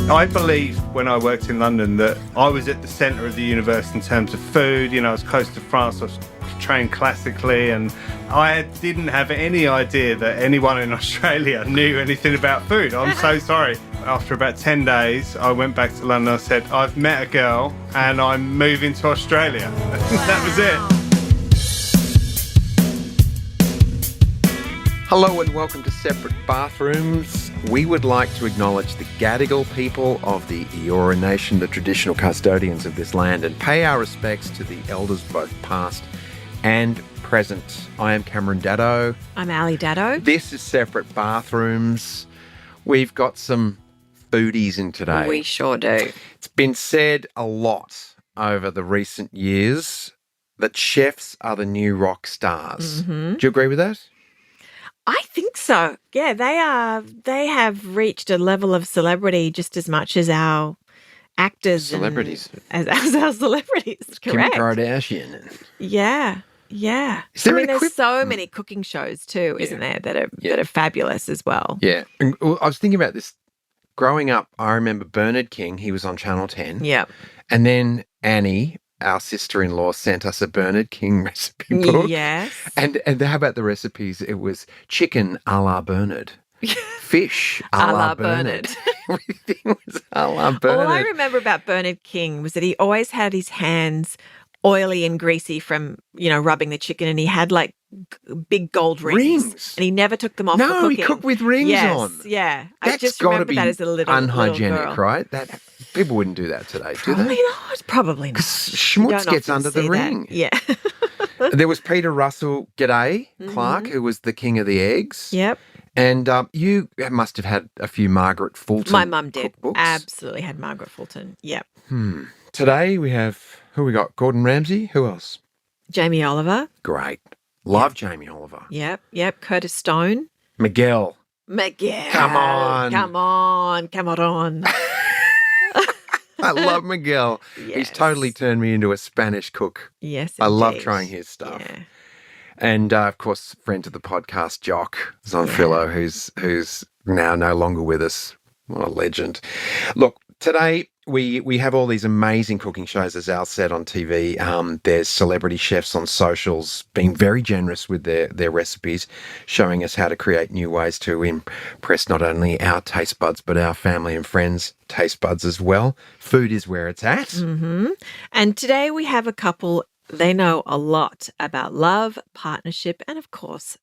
I believe when I worked in London that I was at the centre of the universe in terms of food. You know, I was close to France, I was trained classically, and I didn't have any idea that anyone in Australia knew anything about food. I'm so sorry. After about 10 days, I went back to London. I said, I've met a girl and I'm moving to Australia. That was it. Hello and welcome to Separate Bathrooms. We would like to acknowledge the Gadigal people of the Eora Nation, the traditional custodians of this land, and pay our respects to the elders both past and present. I am Cameron Daddo. I'm Ali Daddo. This is Separate Bathrooms. We've got some foodies in today. We sure do. It's been said a lot over the recent years that chefs are the new rock stars. Mm-hmm. Do you agree with that? I think so. Yeah, they have reached a level of celebrity just as much as our actors. Celebrities. As our celebrities, correct. Kim Kardashian. Yeah. There's so many cooking shows too, isn't there, that are fabulous as well. Yeah. And I was thinking about this. Growing up, I remember Bernard King. He was on Channel 10. Yeah. And then Annie, our sister-in-law, sent us a Bernard King recipe book. Yes. And how about the recipes? It was chicken a la Bernard, fish a la Bernard. Everything was a la Bernard. All I remember about Bernard King was that he always had his hands oily and greasy from, rubbing the chicken, and he had like big gold rings. And he never took them off for cooking. No, he cooked with rings on. Yeah. That's I just gotta remember be that as a little unhygienic, little girl. right? That people wouldn't do that today, do they? Probably not. Because schmutz gets under the ring. That. Yeah. There was Peter Russell Clark, who was the king of the eggs. Yep. And you must have had a few Margaret Fulton. My mum did. Cookbooks. Absolutely had Margaret Fulton. Yep. Today we have, who we got? Gordon Ramsay? Who else? Jamie Oliver. Great. Love Jamie Oliver. Yep. Curtis Stone. Miguel. Come on. I love Miguel. Yes. He's totally turned me into a Spanish cook. Yes, I love indeed. trying his stuff. Yeah. And, of course, friend of the podcast, Jock Zonfillo, who's now no longer with us. What a legend. Look, today we have all these amazing cooking shows, as Al said, on TV. There's celebrity chefs on socials being very generous with their recipes, showing us how to create new ways to impress not only our taste buds, but our family and friends' taste buds as well. Food is where it's at. Mm-hmm. And today we have a couple. They know a lot about love, partnership, and, of course,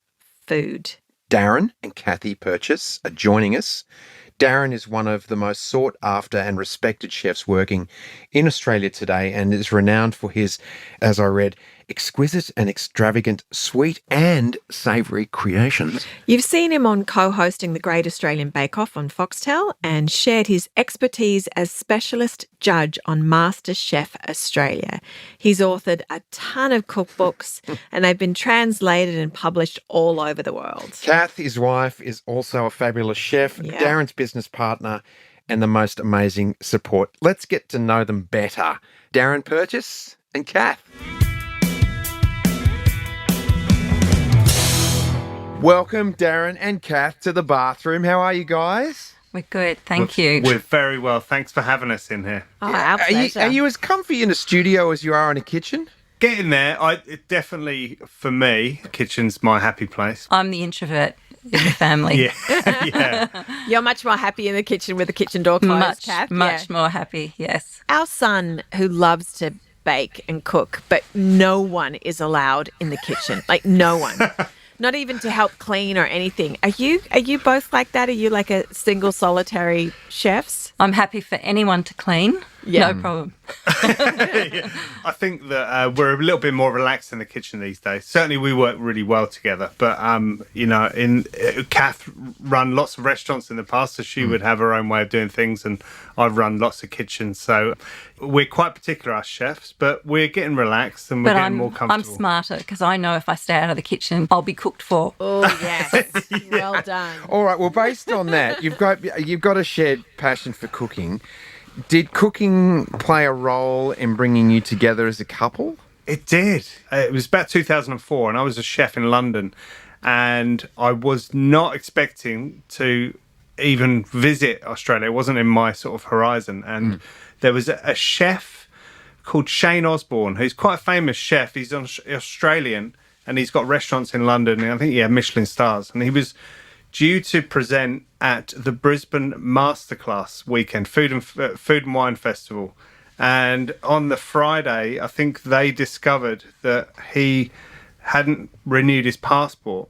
food. Darren and Cathy Purchese are joining us. Darren is one of the most sought-after and respected chefs working in Australia today and is renowned for his, as I read, exquisite and extravagant sweet and savoury creations. You've seen him on co-hosting the Great Australian Bake Off on Foxtel and shared his expertise as specialist judge on MasterChef Australia. He's authored a ton of cookbooks and they've been translated and published all over the world. Cath, his wife, is also a fabulous chef, Darren's business partner, and the most amazing support. Let's get to know them better. Darren Purchese and Cath. Welcome, Darren and Cath, to the bathroom. How are you guys? We're good, thank you. We're very well. Thanks for having us in here. Oh, our pleasure. Are you as comfy in a studio as you are in a kitchen? Getting there. It definitely, for me, the kitchen's my happy place. I'm the introvert in the family. Yeah. You're much more happy in the kitchen with the kitchen door closed, Cath? Much more happy, yes. Our son, who loves to bake and cook, but no one is allowed in the kitchen. Like, no one. Not even to help clean or anything. Are you both like that? Are you like a single solitary chefs? I'm happy for anyone to clean. Yeah. No problem. Yeah. I think that we're a little bit more relaxed in the kitchen these days. Certainly we work really well together. But, Cath run lots of restaurants in the past, so she would have her own way of doing things, and I've run lots of kitchens. So we're quite particular, us chefs, but we're getting relaxed and we're getting more comfortable. I'm smarter because I know if I stay out of the kitchen, I'll be cooked for. Oh, yes. Well done. All right, well, based on that, you've got a shared passion for cooking. Did cooking play a role in bringing you together as a couple? It did. It was about 2004 and I was a chef in London and I was not expecting to even visit Australia. It wasn't in my sort of horizon. And there was a chef called Shane Osborne, who's quite a famous chef. He's Australian, and he's got restaurants in London, and I think he had Michelin stars. And he was due to present at the Brisbane Masterclass weekend, food and wine festival. And on the Friday, I think they discovered that he hadn't renewed his passport.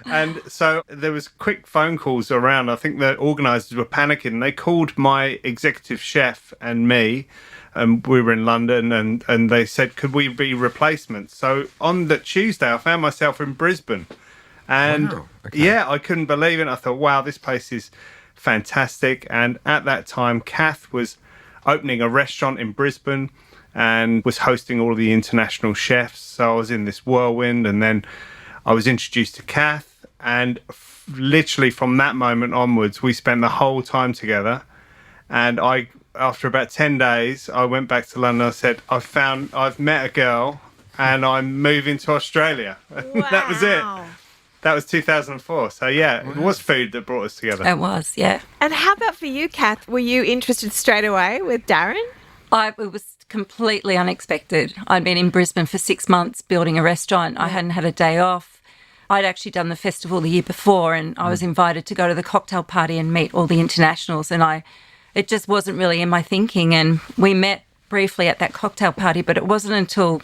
And so there was quick phone calls around. I think the organisers were panicking, and they called my executive chef and me. We were in London, and they said, could we be replacements? So on the Tuesday, I found myself in Brisbane. And Wow. Okay. yeah, I couldn't believe it. I thought, wow, this place is fantastic. And at that time, Cath was opening a restaurant in Brisbane and was hosting all of the international chefs. So I was in this whirlwind, and then I was introduced to Cath. And literally from that moment onwards, we spent the whole time together. And after about 10 days, I went back to London. I said, I've met a girl, and I'm moving to Australia. Wow. That was it. That was 2004. So yeah, it was food that brought us together. It was, yeah. And how about for you, Cath? Were you interested straight away with Darren? It was completely unexpected. I'd been in Brisbane for 6 months building a restaurant. I hadn't had a day off. I'd actually done the festival the year before, and I was invited to go to the cocktail party and meet all the internationals, and it just wasn't really in my thinking. And we met briefly at that cocktail party, but it wasn't until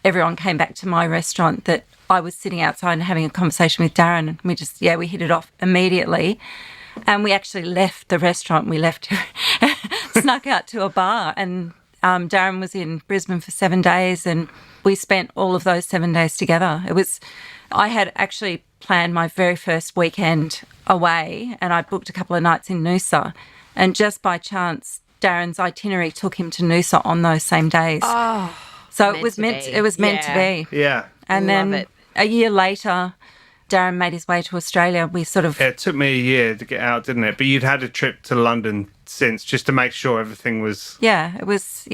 everyone came back to my restaurant that I was sitting outside and having a conversation with Darren, and we hit it off immediately. And we actually left the restaurant. We left, snuck out to a bar, and Darren was in Brisbane for 7 days, and we spent all of those 7 days together. I had actually planned my very first weekend away, and I booked a couple of nights in Noosa, and just by chance, Darren's itinerary took him to Noosa on those same days. Oh, so it was meant to be. Yeah. And Love then it. a year later, Darren made his way to Australia. We sort of... It took me a year to get out, didn't it? But you'd had a trip to London since, just to make sure everything was... It was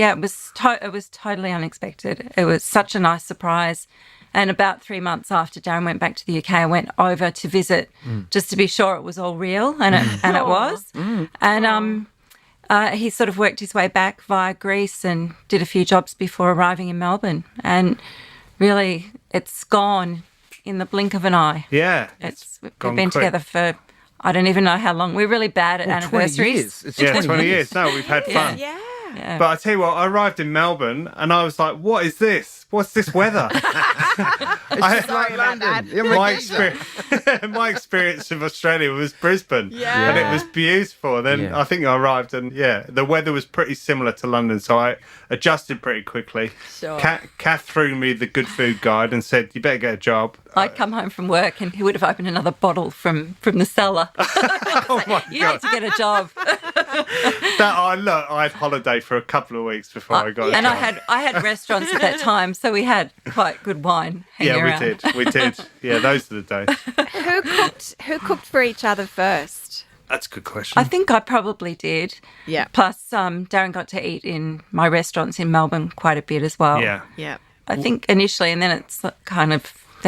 totally unexpected. It was such a nice surprise. And about 3 months after Darren went back to the UK, I went over to visit just to be sure it was all real, and it was. And he sort of worked his way back via Greece and did a few jobs before arriving in Melbourne. And really, it's gone in the blink of an eye. Yeah. We've gone been quick. together for, I don't even know how long. We're really bad at 20 anniversaries. years. It's Yeah, 20 years. No, we've had fun. Yeah. Yeah. But I tell you what, I arrived in Melbourne, and I was like, what is this? What's this weather? Sorry about that. Yeah, my experience of Australia was Brisbane, Yeah. and it was beautiful. Then Yeah. I think I arrived, and the weather was pretty similar to London, so I adjusted pretty quickly. Sure. Kath threw me the good food guide and said, you better get a job. I'd come home from work and he would have opened another bottle from the cellar. Oh my You God. need to get a job. I had holiday for a couple of weeks before I got a And job. I had restaurants at that time, so we had quite good wine hanging around. We did. Yeah, those are the days. Who cooked for each other first? That's a good question. I think I probably did. Yeah. Plus, Darren got to eat in my restaurants in Melbourne quite a bit as well. Yeah. Yeah. I think initially, and then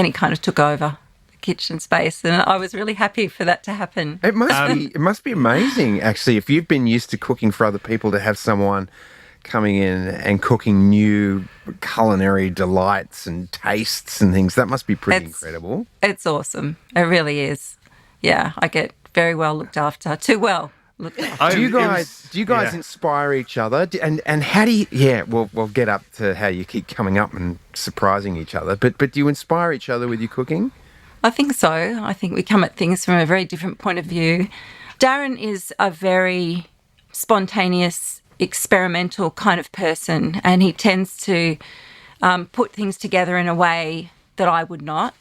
he kind of took over the kitchen space, and I was really happy for that to happen. It must be amazing, actually, if you've been used to cooking for other people, to have someone coming in and cooking new culinary delights and tastes and things. That must be pretty incredible. It's awesome. It really is. Yeah, I get very well looked after. Too well looked after. Do you guys inspire each other? And how do you? Yeah, we'll get up to how you keep coming up and surprising each other. But do you inspire each other with your cooking? I think so. I think we come at things from a very different point of view. Darren is a very spontaneous, experimental kind of person, and he tends to put things together in a way that I would not.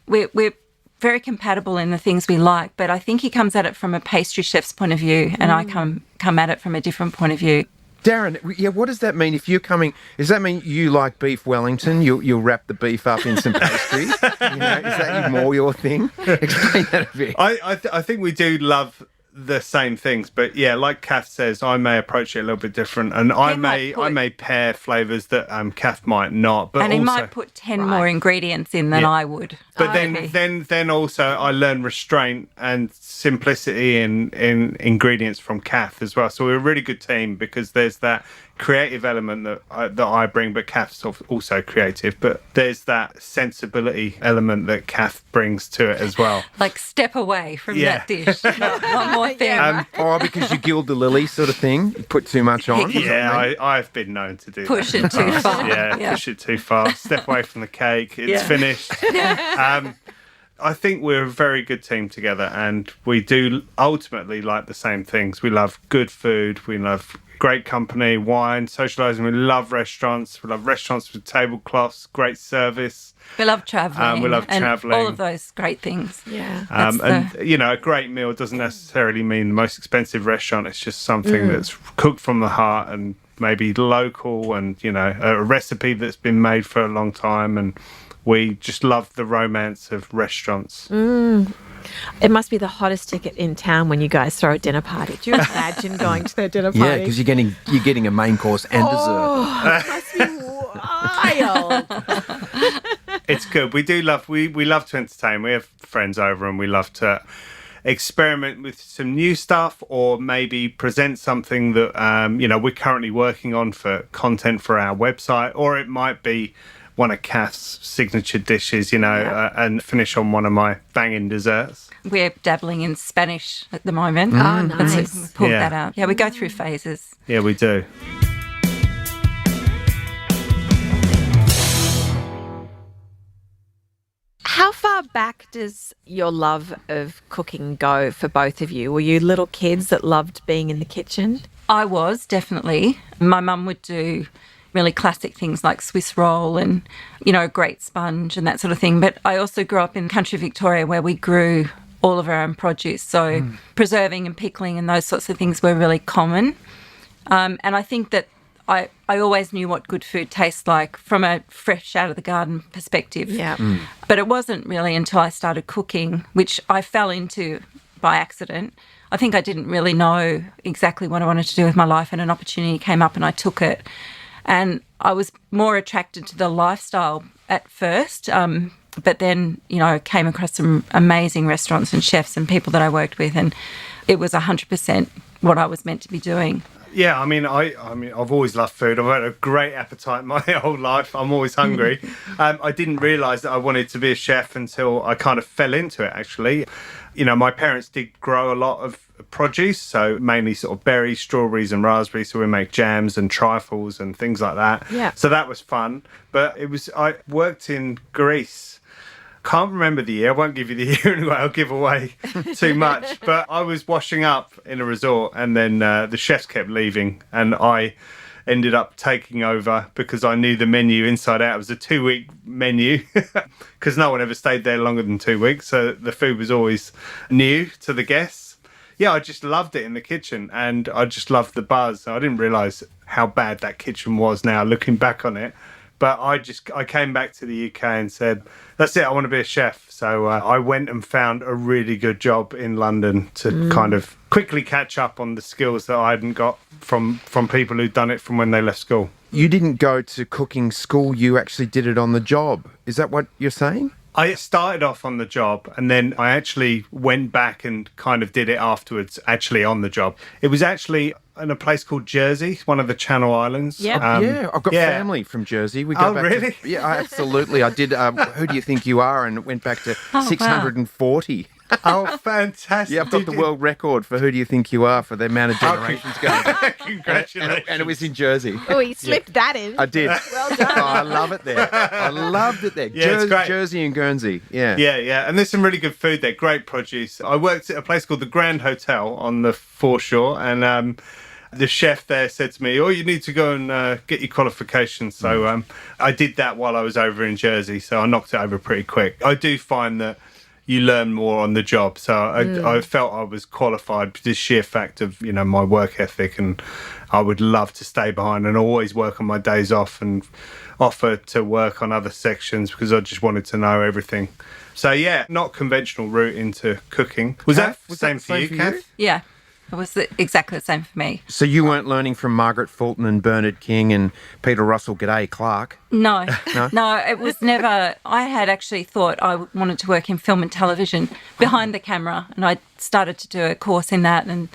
We're very compatible in the things we like, but I think he comes at it from a pastry chef's point of view, and I come at it from a different point of view. Darren, yeah, what does that mean? If you're coming, does that mean you like beef Wellington? You'll wrap the beef up in some pastry? Is that more your thing? Explain that a bit. I think we do love the same things, but yeah, like Cath says, I may approach it a little bit different, and I may pair flavors that Cath might not. But and he also, might put 10 more ingredients in than I would. But then also I learn restraint and simplicity in ingredients from Cath as well. So we're a really good team because there's that creative element that I bring, but Cath's also creative. But there's that sensibility element that Cath brings to it as well. Like step away from that dish. One more thing. Because you gild the lily sort of thing. You put too much on. Yeah, I've been known to do push that. it too far. Push it too far. Step away from the cake. It's finished. I think we're a very good team together, and we do ultimately like the same things. We love good food. We love great company, wine, socialising. We love restaurants. We love restaurants with tablecloths, great service. We love travelling. We love travelling. All of those great things. Yeah. A great meal doesn't necessarily mean the most expensive restaurant. It's just something that's cooked from the heart and maybe local, and, a recipe that's been made for a long time. And we just love the romance of restaurants. It must be the hottest ticket in town when you guys throw a dinner party. Do you imagine going to their dinner party? Yeah, because you're getting a main course and dessert. It must be wild. It's good. We love to entertain. We have friends over and we love to experiment with some new stuff, or maybe present something that we're currently working on for content for our website, or it might be one of Cath's signature dishes, and finish on one of my banging desserts. We're dabbling in Spanish at the moment. Oh, nice. We pulled that out. Yeah, we go through phases. Yeah, we do. How far back does your love of cooking go for both of you? Were you little kids that loved being in the kitchen? I was, definitely. My mum would do really classic things like Swiss roll and, a great sponge and that sort of thing. But I also grew up in country Victoria where we grew all of our own produce. So preserving and pickling and those sorts of things were really common. And I think that I always knew what good food tastes like from a fresh out of the garden perspective. Yeah. But it wasn't really until I started cooking, which I fell into by accident. I think I didn't really know exactly what I wanted to do with my life, and an opportunity came up and I took it. And I was more attracted to the lifestyle at first, but then, came across some amazing restaurants and chefs and people that I worked with, and it was 100% what I was meant to be doing. Yeah, I've always loved food. I've had a great appetite my whole life. I'm always hungry. I didn't realise that I wanted to be a chef until I kind of fell into it, actually. My parents did grow a lot of produce, so mainly sort of berries, strawberries and raspberries. So we make jams and trifles and things like that. Yeah. So that was fun. But I worked in Greece. Can't remember the year. I won't give you the year anyway. I'll give away too much. But I was washing up in a resort, and then the chefs kept leaving, and I ended up taking over because I knew the menu inside out. It was a 2-week menu because no one ever stayed there longer than 2 weeks. So the food was always new to the guests. Yeah, I just loved it in the kitchen, and I just loved the buzz. I didn't realise how bad that kitchen was now, looking back on it. But I came back to the UK and said, that's it, I want to be a chef. So I went and found a really good job in London to kind of quickly catch up on the skills that I hadn't got from people who'd done it from when they left school. You didn't go to cooking school, you actually did it on the job. Is that what you're saying? I started off on the job, and then I actually went back and kind of did it afterwards, actually on the job. It was actually in a place called Jersey, one of the Channel Islands. Yep. I've got family from Jersey. We go back really? Absolutely. I did Who Do You Think You Are, and went back to 640. Oh, fantastic. Yeah, I've got the world record for Who Do You Think You Are for the amount of generations going. Congratulations. And it was in Jersey. Oh, he slipped that in. I did. Well done. Oh, I love it there. I loved it there. Yeah, it's great. Jersey and Guernsey. Yeah. Yeah. And there's some really good food there. Great produce. I worked at a place called the Grand Hotel on the foreshore, and the chef there said to me, you need to go and get your qualifications. So I did that while I was over in Jersey, so I knocked it over pretty quick. I do find that you learn more on the job. So I felt I was qualified for the sheer fact of, you know, my work ethic, and I would love to stay behind and always work on my days off and offer to work on other sections because I just wanted to know everything. So yeah, not conventional route into cooking. Was that the same for you, Kath? Yeah. It was exactly the same for me. So you weren't learning from Margaret Fulton and Bernard King and Peter Russell, g'day, Clark? No, it was never. I had actually thought I wanted to work in film and television behind the camera, and I started to do a course in that, and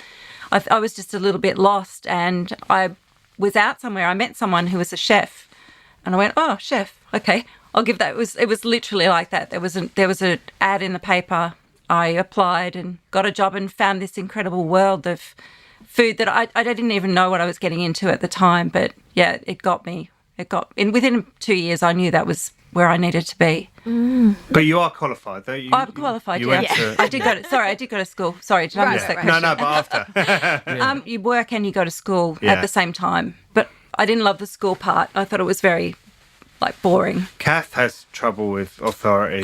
I was just a little bit lost, and I was out somewhere. I met someone who was a chef, and I went, oh, chef, okay, I'll give that. It was literally like that. There was an ad in the paper. I applied and got a job and found this incredible world of food that I didn't even know what I was getting into at the time. But yeah, it got me. Within 2 years, I knew that was where I needed to be. But you are qualified, though. I'm qualified, yeah. I did go to school. Sorry, did I miss that question? No, but after. You work and you go to school at the same time. But I didn't love the school part. I thought it was very boring. Cath has trouble with authority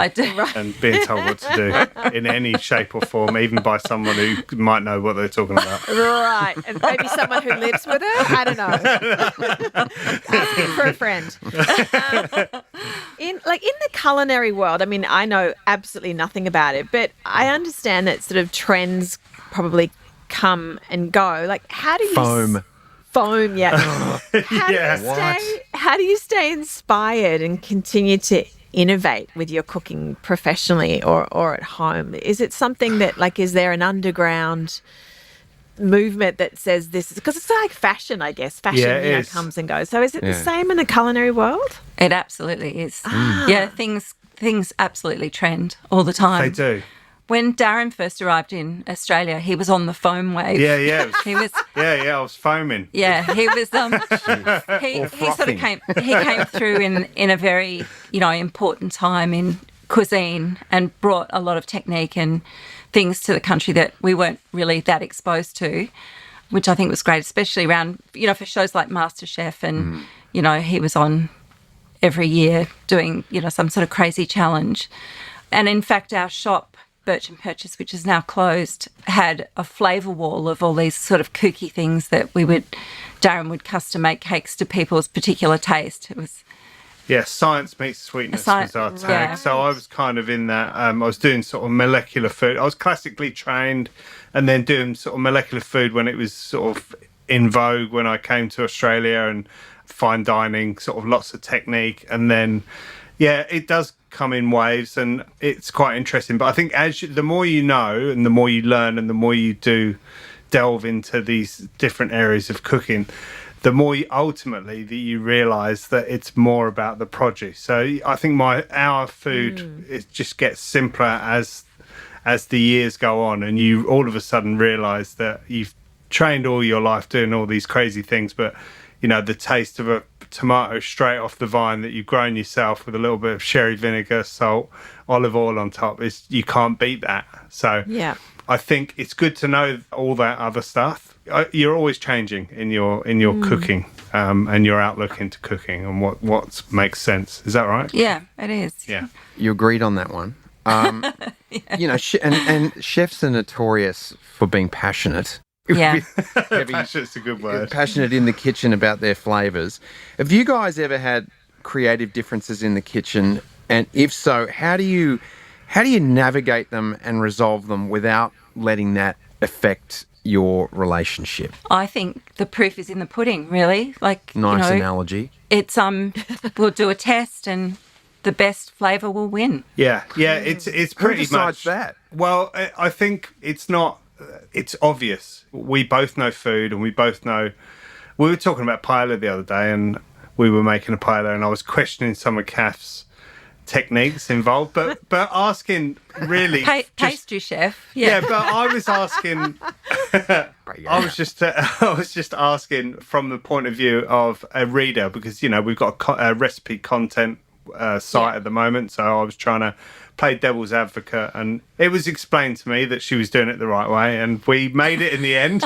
and being told what to do in any shape or form, even by someone who might know what they're talking about. Right. And maybe someone who lives with her? I don't know. Asking for a friend. In the culinary world, I mean, I know absolutely nothing about it, but I understand that sort of trends probably come and go. Like, how do you... Foam, yeah. How do you stay inspired and continue to innovate with your cooking professionally or at home? Is it something that, is there an underground movement that says this is, because it's like fashion, I guess. Fashion, comes and goes. So is it the same in the culinary world? It absolutely is. Yeah, things absolutely trend all the time. They do. When Darren first arrived in Australia, he was on the foam wave. Yeah. He was. I was foaming. Yeah, he was. He sort of came through in a very important time in cuisine and brought a lot of technique and things to the country that we weren't really that exposed to, which I think was great, especially around for shows like MasterChef, and he was on every year doing some sort of crazy challenge. And in fact, our shop, Purchese, which is now closed, had a flavour wall of all these sort of kooky things that Darren would custom make cakes to people's particular taste. It was... Yeah, science meets sweetness was our tag. Yeah. So I was kind of in that. I was doing sort of molecular food. I was classically trained and then doing sort of molecular food when it was sort of in vogue when I came to Australia, and fine dining, sort of lots of technique. And then, it does come in waves and it's quite interesting. But I think the more you know and the more you learn and the more you do delve into these different areas of cooking, the more ultimately that you realise that it's more about the produce. So I think our food it just gets simpler as the years go on, and you all of a sudden realise that you've trained all your life doing all these crazy things, but the taste of a tomato straight off the vine that you've grown yourself with a little bit of sherry vinegar, salt, olive oil on top, you can't beat that. So I think it's good to know all that other stuff. You're always changing in your cooking and your outlook into cooking and what makes sense. Is that right? Yeah, it is. Yeah. You agreed on that one. And chefs are notorious for being passionate. Yeah. Passionate's a good word. Passionate in the kitchen about their flavours. Have you guys ever had creative differences in the kitchen? And if so, how do you navigate them and resolve them without letting that affect your relationship? I think the proof is in the pudding, really. Nice analogy. It's we'll do a test and the best flavour will win. Yeah. It's pretty Who decides much that. Well, I think it's not. It's obvious. We both know food, and we both know. We were talking about paella the other day, and we were making a paella, and I was questioning some of Kath's techniques involved, but asking really pastry chef. Yeah, but I was asking. I was just asking from the point of view of a reader, because we've got a recipe content site at the moment, so I was trying to play devil's advocate, and it was explained to me that she was doing it the right way, and we made it in the end,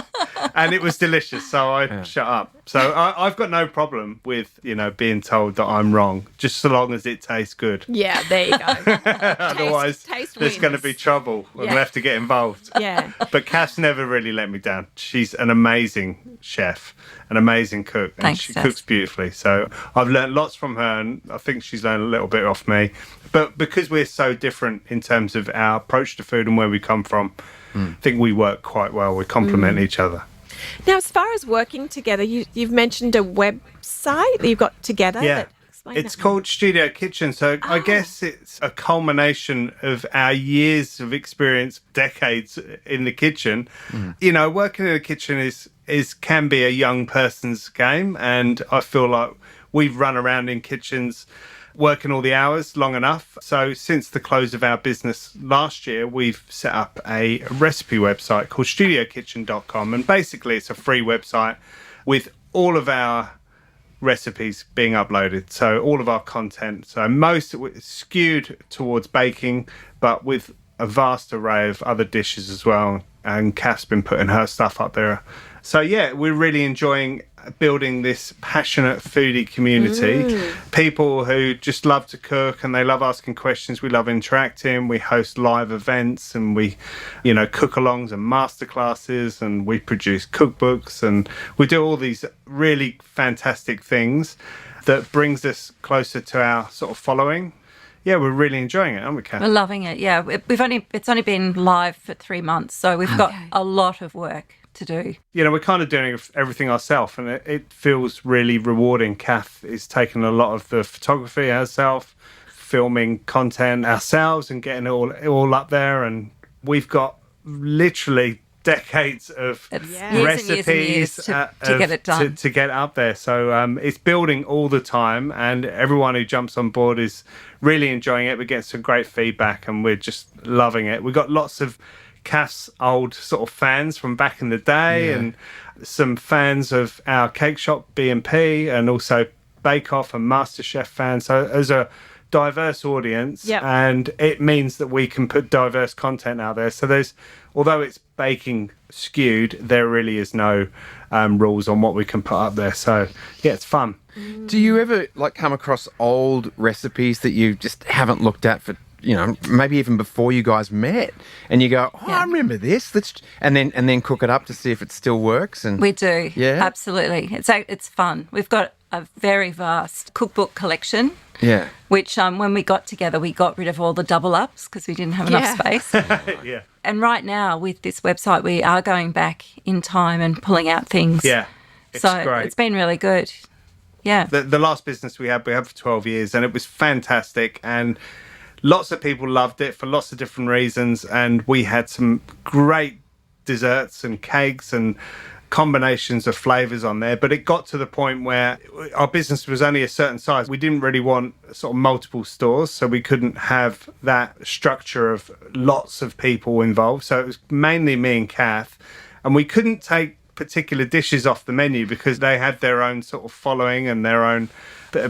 and it was delicious, so I shut up. So I've got no problem with, being told that I'm wrong, just so long as it tastes good. Yeah, there you go. Otherwise, taste there's going to wins. be trouble. I'm going to have to get involved. Yeah. But Cass never really let me down. She's an amazing chef, an amazing cook, and Thanks, she Cass. cooks beautifully. So I've learned lots from her, and I think she's learned a little bit off me. But because we're so different in terms of our approach to food and where we come from, I think we work quite well. We complement each other. Now, as far as working together, you've mentioned a website that you've got together. Yeah. Explain It's that. called Studio Kitchen. So I guess it's a culmination of our years of experience, decades in the kitchen. Working in the kitchen can be a young person's game. And I feel like we've run around in kitchens working all the hours long enough. So since the close of our business last year, we've set up a recipe website called studiokitchen.com. And basically it's a free website with all of our recipes being uploaded. So all of our content. So most of it is skewed towards baking, but with a vast array of other dishes as well. And Cath's been putting her stuff up there. So yeah, we're really enjoying building this passionate foodie community. People who just love to cook and they love asking questions. We love interacting. We host live events and we, cook-alongs and masterclasses, and we produce cookbooks, and we do all these really fantastic things that brings us closer to our sort of following. Yeah, we're really enjoying it, aren't we, Cath? We're loving it. Yeah, it's only been live for 3 months, so we've got a lot of work to do. We're kind of doing everything ourselves, and it feels really rewarding. Cath is taking a lot of the photography herself, filming content ourselves and getting it all up there. And we've got literally decades of recipes and years to get it done. To get up there. So it's building all the time, and everyone who jumps on board is really enjoying it. We get some great feedback and we're just loving it. We've got lots of Cath's old sort of fans from back in the day, and some fans of our cake shop B&P, and also Bake Off and MasterChef fans. So as a diverse audience, and it means that we can put diverse content out there. So although it's baking skewed, there really is no rules on what we can put up there. So yeah, it's fun. Do you ever come across old recipes that you just haven't looked at for, maybe even before you guys met, and you go, I remember this, and then cook it up to see if it still works? And we do. Yeah, absolutely. It's fun. We've got a very vast cookbook collection. Yeah. Which when we got together, we got rid of all the double ups because we didn't have enough space. Yeah. And right now with this website, we are going back in time and pulling out things. Yeah. It's great. It's been really good. Yeah. The last business we had for 12 years, and it was fantastic, and lots of people loved it for lots of different reasons, and we had some great desserts and cakes and combinations of flavors on there. But it got to the point where our business was only a certain size. We didn't really want sort of multiple stores, so we couldn't have that structure of lots of people involved. So it was mainly me and Cath, and we couldn't take particular dishes off the menu because they had their own sort of following and their own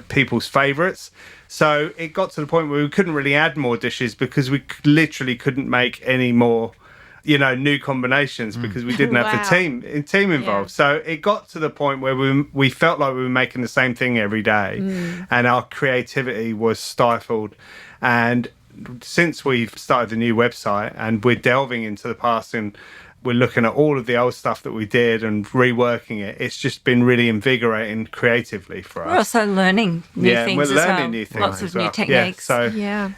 people's favorites. So it got to the point where we couldn't really add more dishes because we literally couldn't make any more new combinations because we didn't have the team involved. So it got to the point where we felt like we were making the same thing every day, and our creativity was stifled. And since we've started the new website and we're delving into the past and we're looking at all of the old stuff that we did and reworking it, it's just been really invigorating creatively for us. We're also learning new things we're as learning well. new things Lots as of new well. techniques.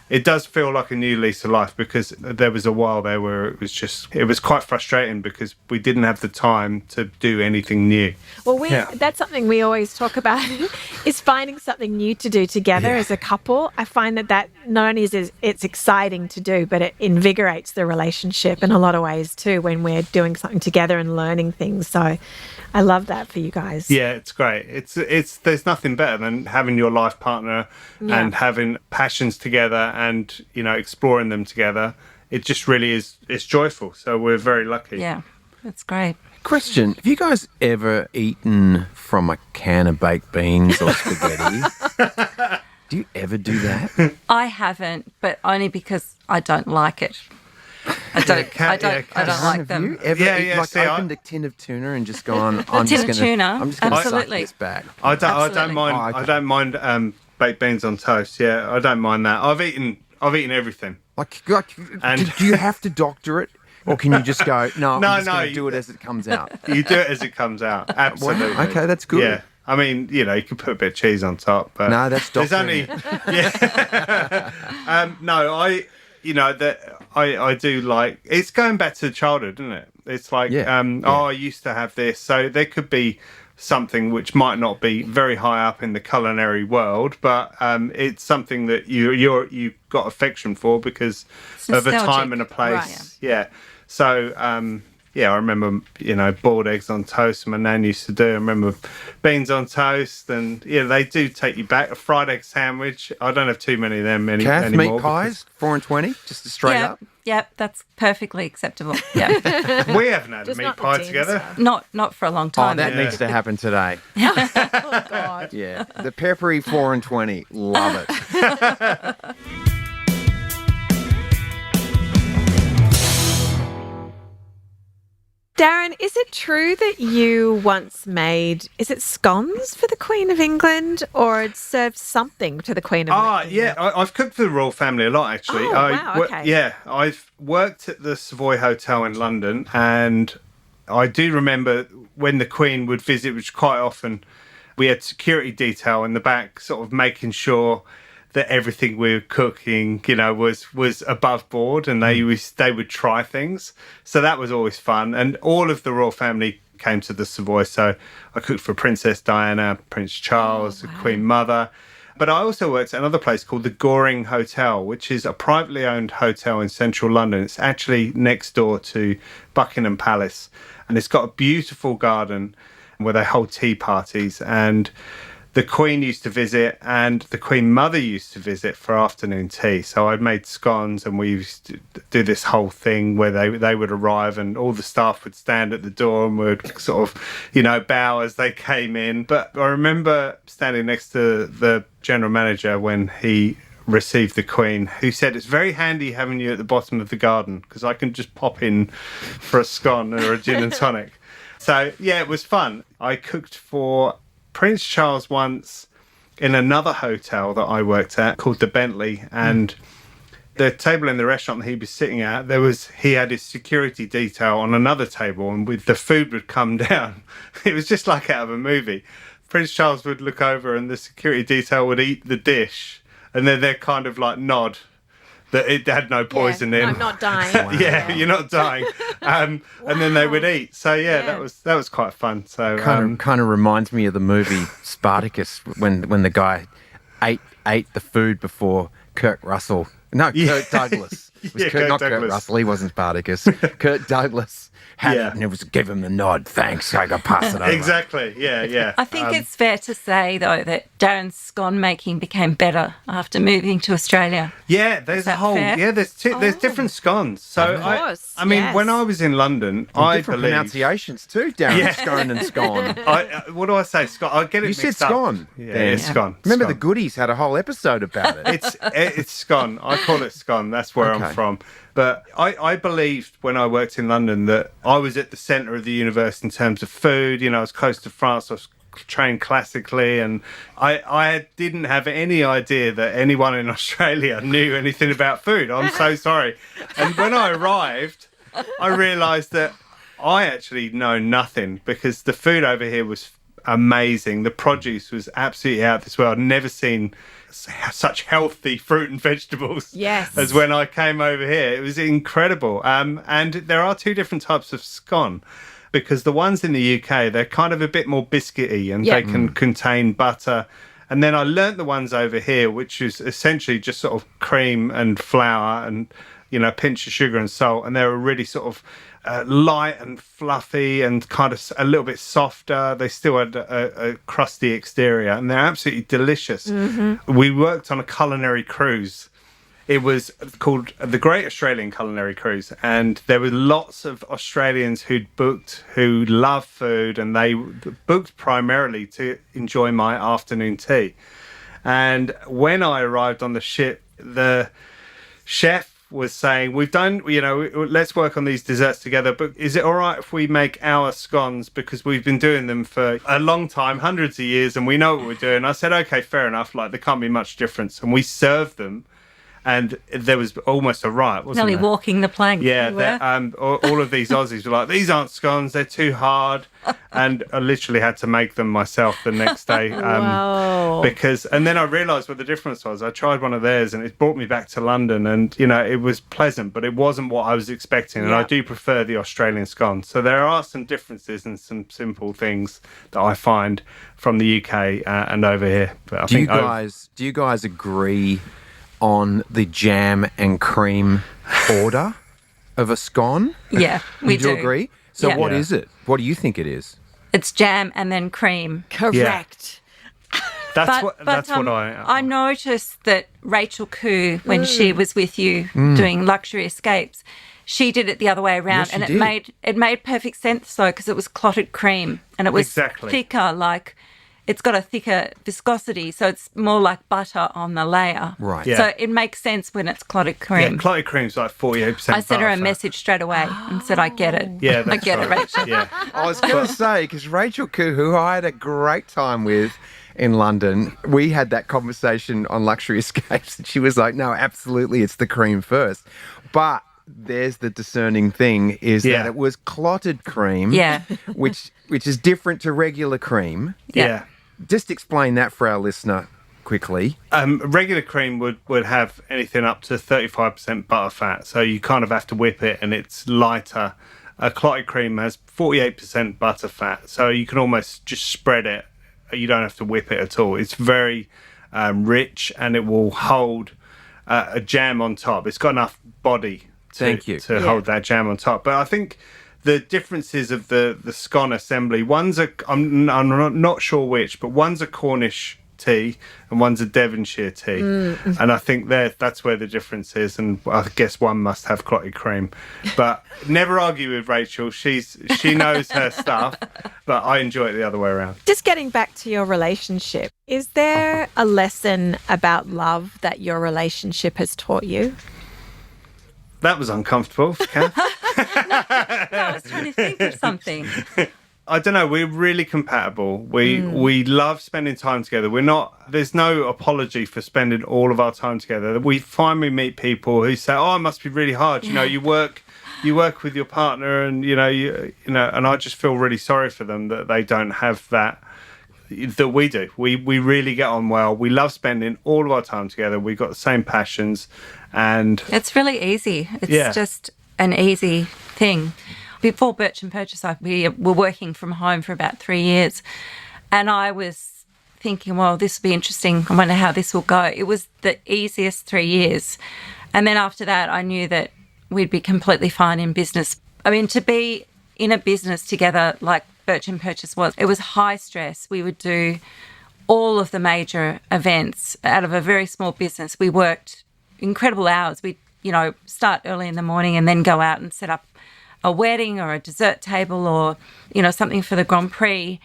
It does feel like a new lease of life, because there was a while there where it was quite frustrating because we didn't have the time to do anything new. Well, that's something we always talk about is finding something new to do together as a couple. I find that not only is it's exciting to do, but it invigorates the relationship in a lot of ways too when we're doing something together and learning things. So I love that for you guys. Yeah, it's great. It's there's nothing better than having your life partner and having passions together and exploring them together. It just really is. It's joyful. So we're very lucky. Yeah, that's great. Question: have you guys ever eaten from a can of baked beans or spaghetti? Do you ever do that? I haven't, but only because I don't like it. I don't like Have them. you ever opened a tin of tuna and just gone, I'm just going to suck Absolutely. this back? I don't Absolutely. mind. Oh, okay. I don't mind baked beans on toast. Yeah, I don't mind that. I've eaten everything. Do you have to doctor it? Or can you just go, I'm just going to do it as it comes out? You do it as it comes out. Absolutely. Wow, okay, that's good. Yeah. I mean, you can put a bit of cheese on top, but No, that's there's doctoring only I do like, it's going back to childhood, isn't it? It's like I used to have this, so there could be something which might not be very high up in the culinary world, but it's something that you've got affection for because of a time and a place. Right. Yeah. So I remember, boiled eggs on toast my nan used to do. I remember beans on toast, and they do take you back. A fried egg sandwich. I don't have too many of them Cath, anymore. meat pies, 4 and 20, just straight up. Yep, that's perfectly acceptable. Yeah. We haven't had a meat pie together. Not for a long time. That needs to happen today. Oh, God. Yeah. The peppery 4 and 20. Love it. Darren, is it true that you once made, is it scones for the Queen of England, or had served something to the Queen of England? Yeah, I've cooked for the royal family a lot, actually. Oh, wow, okay. Yeah, I've worked at the Savoy Hotel in London, and I do remember when the Queen would visit, which quite often, we had security detail in the back, sort of making sure that everything we were cooking, was above board, and they would try things. So that was always fun. And all of the royal family came to the Savoy. So I cooked for Princess Diana, Prince Charles, the Queen Mother. But I also worked at another place called the Goring Hotel, which is a privately owned hotel in central London. It's actually next door to Buckingham Palace. And it's got a beautiful garden where they hold tea parties. And the Queen used to visit, and the Queen Mother used to visit for afternoon tea. So I'd made scones, and we used to do this whole thing where they would arrive, and all the staff would stand at the door and would sort of, bow as they came in. But I remember standing next to the general manager when he received the Queen, who said, "It's very handy having you at the bottom of the garden because I can just pop in for a scone or a gin and tonic." So, yeah, it was fun. I cooked for Prince Charles once in another hotel that I worked at called the Bentley, and the table in the restaurant that he was sitting at, he had his security detail on another table, and the food would come down. It was just like out of a movie. Prince Charles would look over and the security detail would eat the dish, and then they'd kind of like nod that it had no poison in. I'm not dying. Yeah, you're not dying. And then they would eat. So that was quite fun. So kind of reminds me of the movie Spartacus when the guy ate the food before Kirk Russell. No, Kirk Douglas. It was not Kirk Russell. He wasn't Spartacus. Kirk Douglas had it, and it was give him the nod. Thanks, I got pass it over. Exactly. Yeah. I think it's fair to say, though, that Darren's scone making became better after moving to Australia. Yeah, there's a whole. fair? Yeah, there's different scones. So Of course, I mean, yes. when I was in London, I Different believe. pronunciations too, Darren. Scone and scone. What do I say? Scone. I get it. You said mixed up. scone. Yeah, Dan. it's scone. Remember Scone. the Goodies had a whole episode about it. It's scone. I call it scone. That's where Okay. I'm from. But I believed when I worked in London that I was at the centre of the universe in terms of food. I was close to France. I was trained classically, and I didn't have any idea that anyone in Australia knew anything about food. I'm so sorry. And when I arrived, I realised that I actually know nothing, because the food over here was amazing. The produce was absolutely out of this world. I'd never seen such healthy fruit and vegetables as when I came over here. It was incredible. And there are two different types of scone, because the ones in the UK, they're kind of a bit more biscuity, and they can contain butter. And then I learnt the ones over here, which is essentially just sort of cream and flour and, a pinch of sugar and salt. And they're really sort of light and fluffy and kind of a little bit softer. They still had a crusty exterior, and they're absolutely delicious. Mm-hmm. We worked on a culinary cruise. It was called the Great Australian Culinary Cruise, and there were lots of Australians who love food, and they booked primarily to enjoy my afternoon tea. And when I arrived on the ship, the chef was saying, we've done, let's work on these desserts together, but is it all right if we make our scones, because we've been doing them for a long time, hundreds of years, and we know what we're doing. I said, okay, fair enough, like there can't be much difference. And we served them, and there was almost a riot, wasn't Nearly there? walking the plank. Yeah, all of these Aussies were like, these aren't scones, they're too hard. And I literally had to make them myself the next day. Wow. And then I realised what the difference was. I tried one of theirs and it brought me back to London, and, it was pleasant, but it wasn't what I was expecting. And I do prefer the Australian scone. So there are some differences and some simple things that I find from the UK and over here. But Do you guys agree on the jam and cream order of a scone? Yeah, we do. Do you agree? So Yeah. what is it? What do you think it is? It's jam and then cream. Correct. That's what I noticed that Rachel Koo, when she was with you doing Luxury Escapes, she did it the other way around, Yes, and she did. it made perfect sense though, because it was clotted cream and it was Exactly. thicker, like it's got a thicker viscosity, so it's more like butter on the layer. Right. Yeah. So it makes sense when it's clotted cream. Yeah, clotted cream's like 48% I sent her a butter fat. message straight away and said, I get it. Yeah, I that's get it, right. Rachel. Yeah. I was going to say, because Rachel Koo, who I had a great time with in London, we had that conversation on Luxury Escapes, and she was like, no, absolutely, it's the cream first. But there's the discerning thing, is that it was clotted cream, Yeah. which is different to regular cream. Yeah. Just explain that for our listener quickly. Regular cream would have anything up to 35% butter fat, so you kind of have to whip it and it's lighter. A clotted cream has 48% butter fat, so you can almost just spread it. You don't have to whip it at all. It's very rich, and it will hold a jam on top. It's got enough body to hold that jam on top. But I think the differences of the scone assembly, I'm not sure which, but one's a Cornish tea and one's a Devonshire tea. And I think that's where the difference is, and I guess one must have clotted cream. But never argue with Rachel. She knows her stuff, but I enjoy it the other way around. Just getting back to your relationship, is there a lesson about love that your relationship has taught you? That was uncomfortable, Cath. No, I was trying to think of something. I don't know. We're really compatible. We love spending time together. There's no apology for spending all of our time together. We finally meet people who say, "Oh, it must be really hard. You work with your partner, and and I just feel really sorry for them that they don't have that we do. We really get on well. We love spending all of our time together. We've got the same passions, and It's really easy. It's just an easy thing. Before Purchase, we were working from home for about 3 years, and I was thinking, well, this will be interesting. I wonder how this will go. It was the easiest 3 years. And then after that, I knew that we'd be completely fine in business. I mean, to be in a business together like Purchase was, it was high stress. We would do all of the major events out of a very small business. We worked incredible hours. We'd, start early in the morning and then go out and set up a wedding or a dessert table or, something for the Grand Prix.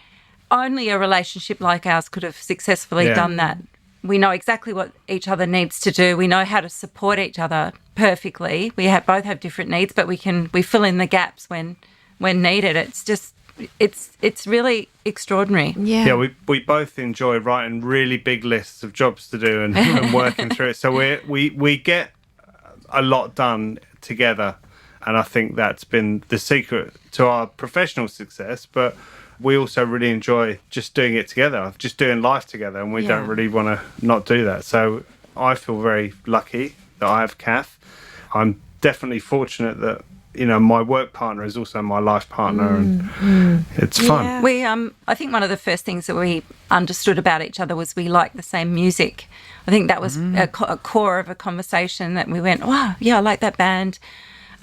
Only a relationship like ours could have successfully done that. We know exactly what each other needs to do. We know how to support each other perfectly. We both have different needs, but we fill in the gaps when needed. It's just, it's really extraordinary. Yeah. Yeah, we both enjoy writing really big lists of jobs to do and working through it. So we get a lot done together, and I think that's been the secret to our professional success. But we also really enjoy just doing it together, just doing life together, and we don't really want to not do that. So I feel very lucky that I have Cath. I'm definitely fortunate that my work partner is also my life partner, and it's fun. We, I think one of the first things that we understood about each other was we liked the same music. I think that was a core of a conversation that we went, wow, yeah, I like that band.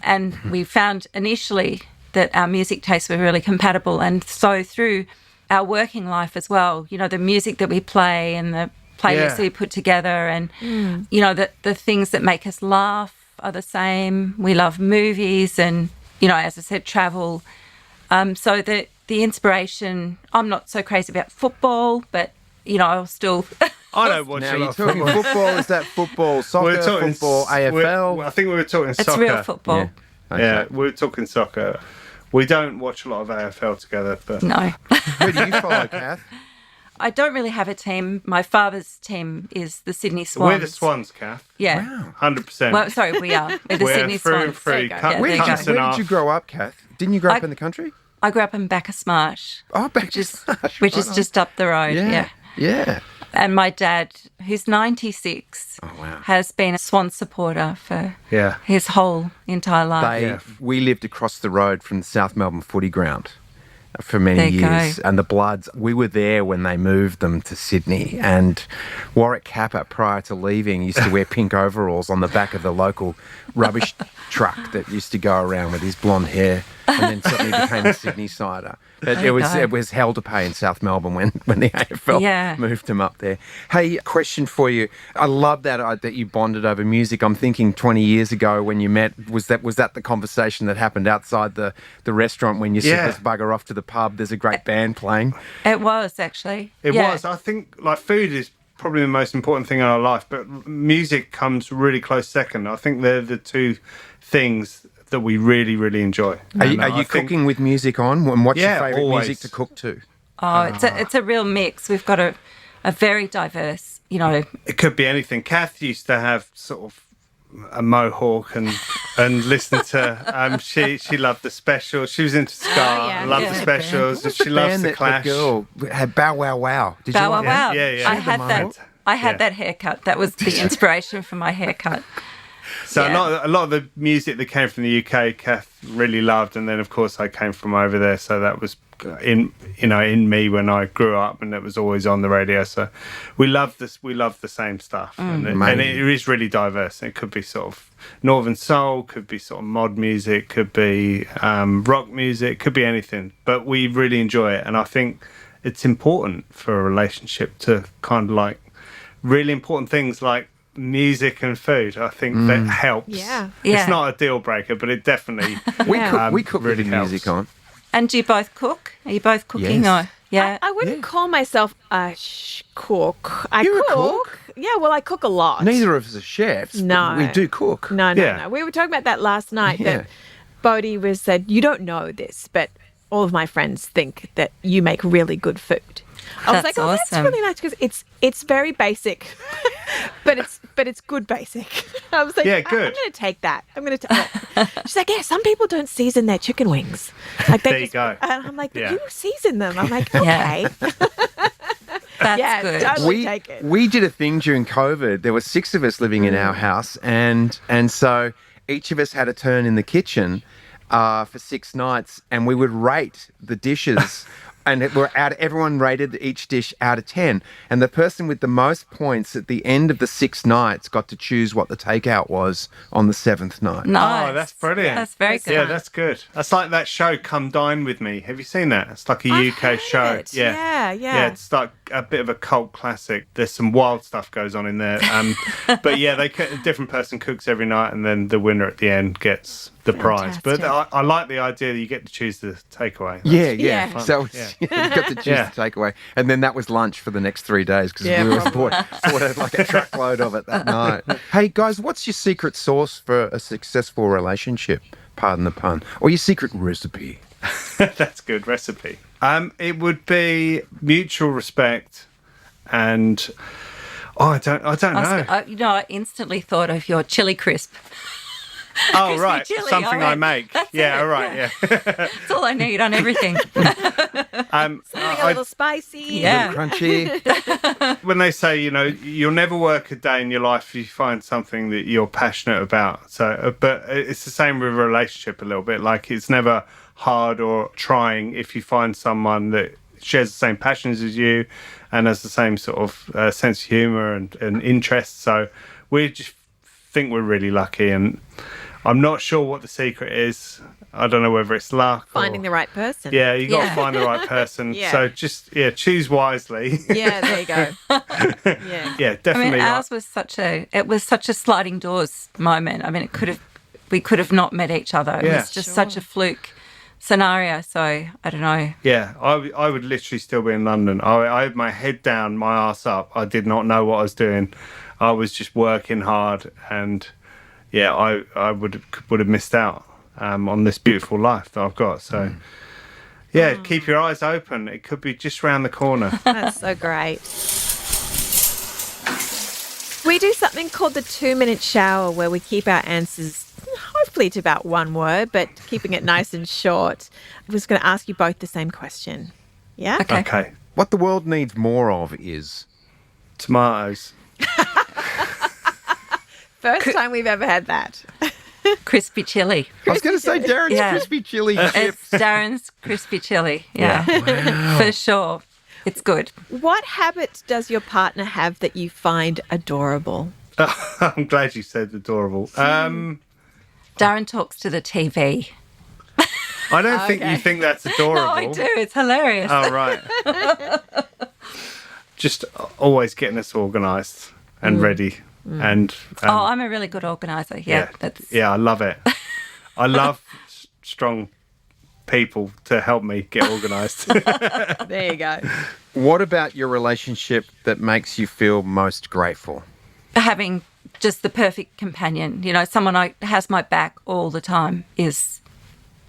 And we found initially that our music tastes were really compatible. And so through our working life as well, the music that we play and the playlists that we put together and, the things that make us laugh are the same. We love movies and, as I said, travel. So the inspiration, I'm not so crazy about football, but, I'll still I don't watch Now a you're lot of talking football. football. Is that football, soccer, football, AFL? I think we were talking It's soccer. real football. Yeah. Okay. Yeah, we were talking soccer. We don't watch a lot of AFL together, but No. Who do you follow, Kath? I don't really have a team. My father's team is the Sydney Swans. we're the Swans, Kath. Yeah. Wow. 100%. Well, sorry, we are. We're the We're Sydney through and Swans. through. There you go. Cut- Yeah, Where there did, you you, go. Cut- where did you grow up, Kath? Didn't you grow up in the country? I grew up in Bacchus Marsh, Oh, back which is just up the road. Yeah. Yeah. And my dad, who's 96, wow. has been a Swan supporter for Yeah. his whole entire life. We lived across the road from the South Melbourne footy ground for many There you years. go. And the Bloods, we were there when they moved them to Sydney. And Warwick Capper, prior to leaving, used to wear pink overalls on the back of the local rubbish truck that used to go around with his blonde hair, and then suddenly became a Sydney sider. But There you go. it was hell to pay in South Melbourne when the AFL Yeah. moved him up there. Hey, question for you. I love that you bonded over music. I'm thinking 20 years ago when you met, was that the conversation that happened outside the restaurant when you said, Yeah. let's bugger off to the pub, there's a great band playing? It was, actually. It Yeah. was. I think like food is probably the most important thing in our life, but music comes really close second. I think they're the two things that we really, really enjoy. Are And you I think- cooking with music on? And what's Yeah, your favourite always. music to cook to? Oh, it's a real mix. We've got a very diverse, It could be anything. Kath used to have sort of a mohawk and listen to. She loved the specials. She was into ska. yeah. Loved Yeah. the specials. What was She the loves band the that Clash. the girl had Bow Wow Wow? Did Bow you Wow like Wow. that? Yeah, yeah. I had Mohawk? that. I had Yeah. that haircut. That was the inspiration for my haircut. So Yeah. a lot of the music that came from the UK, Kath really loved, and then of course I came from over there, so that was in me when I grew up, and it was always on the radio. So we love this. We love the same stuff, and it is really diverse. It could be sort of Northern soul, could be sort of mod music, could be rock music, could be anything. But we really enjoy it, and I think it's important for a relationship to kind of like really important things like music and food. I think that helps. Yeah. Yeah. It's not a deal breaker, but it definitely We cook really with the music helps. on. And do you both cook? Are you both cooking? Yes. Or, yeah. I wouldn't call myself a cook. I You're a cook. cook? Yeah, well, I cook a lot. Neither of us are chefs, but No. we do cook. No. Yeah. We were talking about that last night. Yeah. That Bodhi said, you don't know this, but all of my friends think that you make really good food. I was That's like, oh, that's awesome. really nice because it's very basic, but it's good basic. I was like, Yeah, I'm good. going to take that. I'm going to. She's like, yeah, some people don't season their chicken wings. Like they There you just, go. And I'm like, but Yeah. you season them. I'm like, okay. Yeah. That's Yeah, good. totally. Take it. We did a thing during COVID. There were 6 of us living in our house, and so each of us had a turn in the kitchen for 6 nights, and we would rate the dishes. And everyone rated each dish out of 10. And the person with the most points at the end of the 6 nights got to choose what the takeout was on the 7th night. Nice. Oh, that's brilliant. That's very good. Yeah, that's good. That's like that show, Come Dine With Me. Have you seen that? It's like a I've UK heard show. it. Yeah. Yeah, it's like a bit of a cult classic. There's some wild stuff goes on in there. But yeah, a different person cooks every night, and then the winner at the end gets the prize. But Fantastic. I like the idea that you get to choose the takeaway. Yeah. Yeah. So you got to choose Yeah. the takeaway. And then that was lunch for the next 3 days because Yeah, we were probably. bought like a truckload of it that night. Hey, guys, what's your secret sauce for a successful relationship? Pardon the pun. Or your secret recipe? That's a good recipe. It would be mutual respect and I don't know. I instantly thought of your chili crisp. Oh crispy right, chili, something I I went, make. "That's Yeah, it, all right, yeah. That's all I need on everything. Something a little spicy. Yeah. Crunchy. When they say, you'll never work a day in your life if you find something that you're passionate about. So, but it's the same with a relationship a little bit. Like it's never hard or trying if you find someone that shares the same passions as you and has the same sort of sense of humour and interests. So we just think we're really lucky, and I'm not sure what the secret is. I don't know whether it's luck Finding the right person. Yeah, you got to Yeah. find the right person. Yeah. So just choose wisely. Yeah, there you go. Yeah. Yeah, I definitely. mean, ours was such a sliding doors moment. I mean, we could have not met each other. It Yeah. was just such a fluke. scenario. So I don't know. Yeah, I would literally still be in London. I had my head down, my ass up. I did not know what I was doing. I was just working hard, and yeah, I would have missed out on this beautiful life that I've got. So yeah, keep your eyes open. It could be just round the corner. That's so great. We do something called the 2-minute shower where we keep our answers hopefully to about one word, but keeping it nice and short. I was going to ask you both the same question. Yeah? Okay. What the world needs more of is... Tomatoes. First time we've ever had that. Crispy chili. I was going to say Darren's Yeah. crispy chili It's chips. Darren's crispy chili. Yeah, for sure. It's good. What habit does your partner have that you find adorable? I'm glad you said adorable. Darren talks to the TV. I don't think you think that's adorable. No, I do. It's hilarious. Oh, right. Just always getting us organised and ready. And I'm a really good organizer. Yeah, I love it. I love strong people to help me get organised. There you go. What about your relationship that makes you feel most grateful? having just the perfect companion. You know, someone who has my back all the time is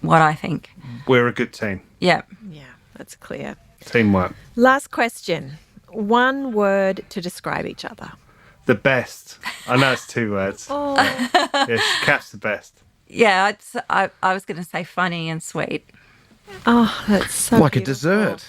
what I think. We're a good team. Yeah. Yeah, that's clear. Teamwork. Last question. One word to describe each other. The best. I know it's 2 words. Oh, Yes, Cath's the best. Yeah, I was going to say funny and sweet. oh that's so Like beautiful. a dessert.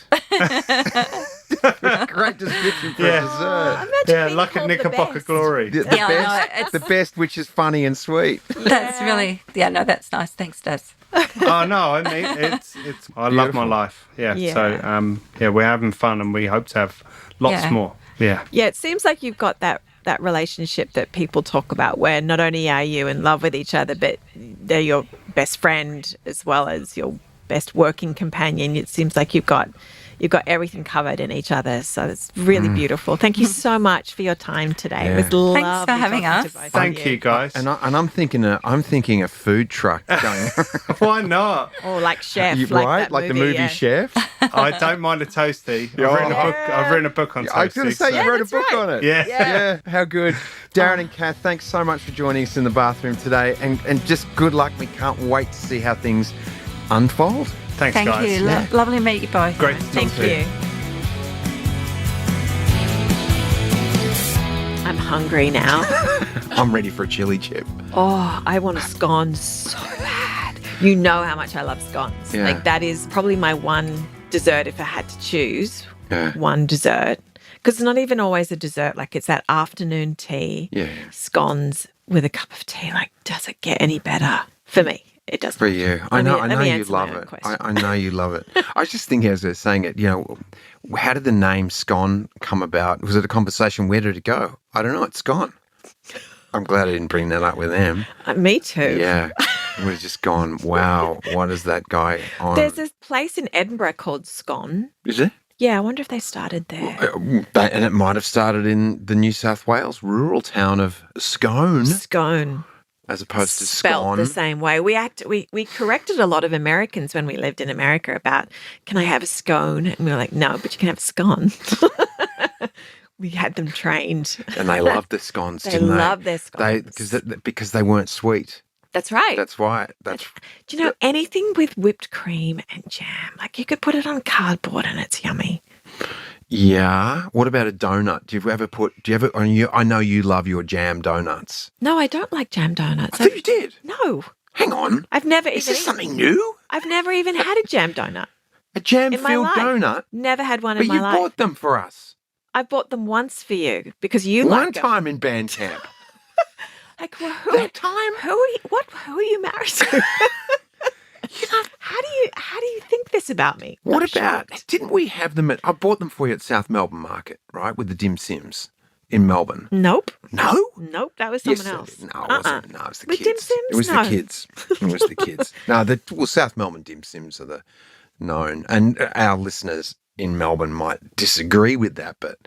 Great description for Yeah. a dessert. Imagine Yeah, being like a called the Knickerbocker best. glory. The Yeah, I know, best, it's- the best, which is funny and sweet. That's really, no, that's nice. Thanks, Daz. Oh no, I mean it's I love my Beautiful. life. Yeah. Yeah. So yeah, we're having fun and we hope to have lots Yeah. more. Yeah. Yeah, it seems like you've got that relationship that people talk about where not only are you in love with each other, but they're your best friend as well as your best working companion. It seems like you've got everything covered in each other. So it's really beautiful. Thank you so much for your time today. It was Yeah. lovely Thanks for having talking to us. both of Thank you guys. And I'm thinking a food truck going. Why not? Oh, like Chef, You like right, that like the movie yeah. Chef. I don't mind a toasty. Yeah. I've written a book on toasty. I was going to say you wrote a that's book right. on it. Yeah. Yeah, how good. Darren and Cath, thanks so much for joining us in the bathroom today, and just good luck. We can't wait to see how things unfold. Thanks, Thank guys. you. Lovely to meet you both. Great to talk Thank to you. I'm hungry now. I'm ready for a chili chip. Oh, I want a scone so bad. You know how much I love scones. Yeah. Like that is probably my one dessert if I had to choose. Yeah. One dessert. Because it's not even always a dessert. Like it's that afternoon tea. Yeah. Scones with a cup of tea. Like, does it get any better? For me, it doesn't. For you. I Let know me you answer my love own it. question. I know you love it. I was just thinking as I was saying it, how did the name Scone come about? Was it a conversation? Where did it go? I don't know. It's gone. I'm glad I didn't bring that up with them. Me too. Yeah. We've just gone, wow, what is that guy on? There's this place in Edinburgh called Scone. Is it? Yeah, I wonder if they started there. And it might have started in the New South Wales rural town of Scone, Scone. as opposed to Spelt Scone. the same way. We corrected a lot of Americans when we lived in America about, can I have a scone? And we were like, no, but you can have a scone. We had them trained. And they loved the scones, They didn't they? loved their scones. Because they weren't sweet. That's right. That's why. Do Do you know anything with whipped cream and jam? Like you could put it on cardboard and it's yummy. Yeah. What about a donut? I know you love your jam donuts. No, I don't like jam donuts. I thought you did. No, Hang on. I've never Is even. this something new? I've never even had a jam donut A jam in my filled life. donut? Never had one But in my you life. bought them for us. I bought them once for you because you One like them. time in band camp. Like well, who? That time? Who are you, what? Who are you married to? How do you think this about me? What Not about, shocked. didn't we have them I bought them for you at South Melbourne Market, right, with the dim sims in Melbourne. Nope. No? Nope. That was Yes, someone else. No, it wasn't. No, it was the With kids. dim sims? It was No. the kids. It was the kids. No, South Melbourne dim sims are the known. And our listeners in Melbourne might disagree with that, but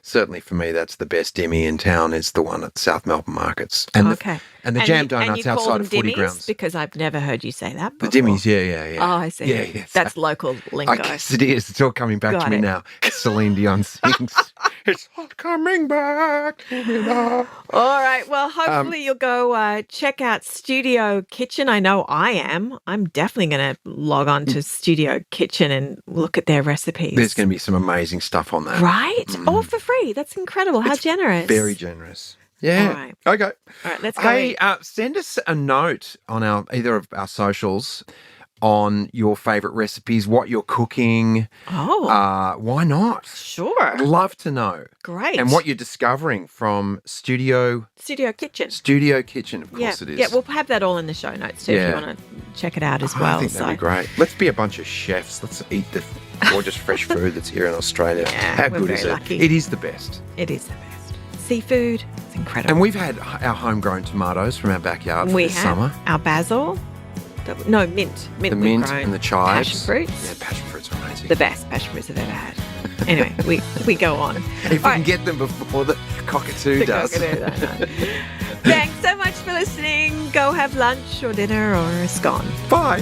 certainly for me, that's the best dimmy in town. Is the one at South Melbourne Markets, and the jam donuts you outside of Footy dimmies? Grounds. Because I've never heard you say that The before. dimmies, yeah. Oh, I see. Yeah. That's local lingo. I guess it is. It's all coming back Got to me it. now. Celine Dion sings. It's all coming back to me now. All right. Well, hopefully you'll go check out Studio Kitchen. I know I am. I'm definitely going to log on to Studio Kitchen and look at their recipes. There's going to be some amazing stuff on that. Right? All for free. That's incredible. How generous. Very generous. Yeah. All right. Okay. All right, let's go. Hey, send us a note on either of our socials on your favourite recipes, what you're cooking. Oh. Why not? Sure. I'd love to know. Great. And what you're discovering from Studio Kitchen. Kitchen, of course it is. Yeah, we'll have that all in the show notes too if you want to check it out as well. I think that'd be great. Let's be a bunch of chefs. Let's eat the gorgeous fresh food that's here in Australia. Yeah, How we're good very is it? lucky. It is the best. It is the best. Seafood, it's incredible. And we've had our homegrown tomatoes from our backyard for this summer. Our basil. Mint. The mint grown. and the chives. Passion fruits. Yeah, passion fruits are amazing. The best passion fruits I've ever had. Anyway, we go on. If we can get them before the cockatoo does. Thanks so much for listening. Go have lunch or dinner or a scone. Bye.